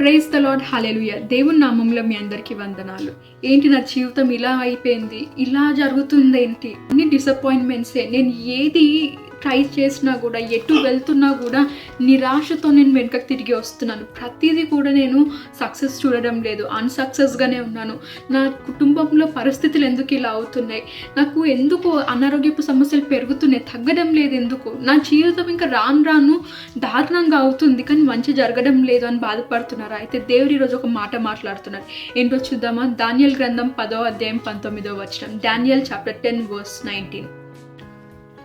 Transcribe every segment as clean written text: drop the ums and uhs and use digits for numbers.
Praise the lord, హల్లెలూయా. దేవుని నామంలో మీ అందరికీ వందనాలు. ఏంటి నా జీవితం ఇలా అయిపోయింది, ఇలా జరుగుతుందేంటి, అన్ని డిసప్పాయింట్మెంట్సే. నేను ఏది ట్రై చేసినా కూడా, ఎటు వెళ్తున్నా కూడా నిరాశతో నేను వెనుకకు తిరిగి వస్తున్నాను. ప్రతిదీ కూడా నేను సక్సెస్ చూడడం లేదు, అన్సక్సెస్గానే ఉన్నాను. నా కుటుంబంలో పరిస్థితులు ఎందుకు ఇలా అవుతున్నాయి, నాకు ఎందుకు అనారోగ్యపు సమస్యలు పెరుగుతున్నాయి, తగ్గడం లేదు ఎందుకు, నా జీవితం ఇంకా రాను రాను దారుణంగా అవుతుంది కానీ మంచి జరగడం లేదు అని బాధపడుతున్నారు. అయితే దేవుడు ఈరోజు ఒక మాట మాట్లాడుతున్నారు. ఏంటో చూద్దామా? దానియేలు గ్రంథం 10వ అధ్యాయం 19వ వచనం. దానియేలు chapter 10 verse 19.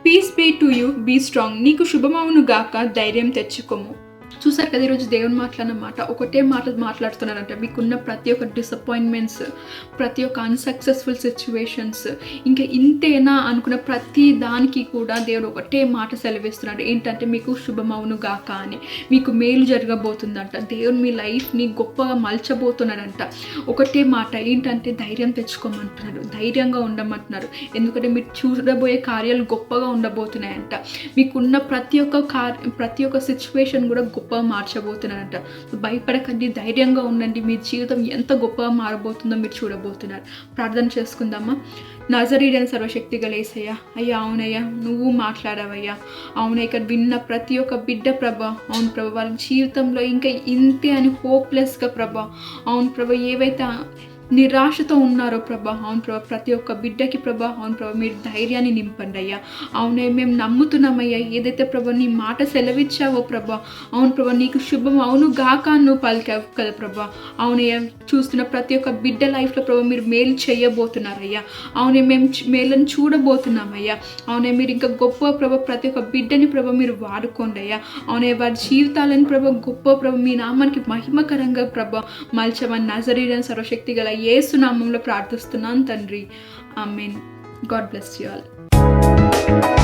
Peace be to you, be strong. నీకు శుభమవును గాక, ధైర్యం తెచ్చుకోము. చూసారు కదా ఈరోజు దేవుని మాట్లాడిన మాట. ఒకటే మాట మాట్లాడుతున్నారంట. మీకున్న ప్రతి ఒక్క డిసప్పాయింట్మెంట్స్, ప్రతి ఒక్క అన్సక్సెస్ఫుల్ సిచ్యువేషన్స్, ఇంకా ఇంతేనా అనుకున్న ప్రతి దానికి కూడా దేవుడు ఒకటే మాట సెలవిస్తున్నాడు. ఏంటంటే మీకు శుభమవును గాక అని, మీకు మేలు జరగబోతుందంట. దేవుడు మీ లైఫ్ని గొప్పగా మలచబోతున్నాడంట. ఒకటే మాట ఏంటంటే ధైర్యం తెచ్చుకోమంటున్నాడు, ధైర్యంగా ఉండమంటున్నారు. ఎందుకంటే మీరు చూడబోయే కార్యాలు గొప్పగా ఉండబోతున్నాయంట. మీకున్న ప్రతి ఒక్క సిచ్యువేషన్ కూడా గొప్పగా మార్చబోతున్నారంట. భయపడకండి, ధైర్యంగా ఉండండి. మీ జీవితం ఎంత గొప్పగా మారబోతుందో మీరు చూడబోతున్నారు. ప్రార్థన చేసుకుందామా? నజరేయుడైన సర్వశక్తి గల యేసయ్యా, అయ్యా అవునయ్యా, నువ్వు మాట్లాడావయ్యా. అవునయ్య, ఇక్కడ విన్న ప్రతి ఒక్క బిడ్డ ప్రభా, అవును ప్రభా, వాళ్ళ జీవితంలో ఇంకా ఇంతే అని హోప్లెస్గా ప్రభా, అవును ప్రభా, ఏవైతే నిరాశతో ఉన్నారో ప్రభా, అవును ప్రభా, ప్రతి ఒక్క బిడ్డకి ప్రభా, అవును ప్రభా, మీరు ధైర్యాన్ని నింపండి అయ్యా. అవునే, మేము నమ్ముతున్నామయ్యా. ఏదైతే ప్రభా నీ మాట సెలవిచ్చావో ప్రభా, అవును ప్రభా, నీకు శుభం అవును గాక నువ్వు పలికావు కదా ప్రభా. అవునయ్యా, చూస్తున్న ప్రతి ఒక్క బిడ్డ లైఫ్లో ప్రభా మీరు మేలు చేయబోతున్నారయ్యా. అవునే, మేము మేలను చూడబోతున్నామయ్యా. అవునే, మీరు ఇంకా గొప్ప ప్రభా ప్రతి ఒక్క బిడ్డని ప్రభా మీరు వాడుకోండి అయ్యా. అవునే, వారి జీవితాలను ప్రభా గొప్ప ప్రభా మీ నామానికి మహిమకరంగా ప్రభా మలచమని నజరేయుడైన సర్వశక్తి గల యేసు నామంలో ప్రార్థిస్తున్నాను తండ్రి. ఆమేన్. God bless you all.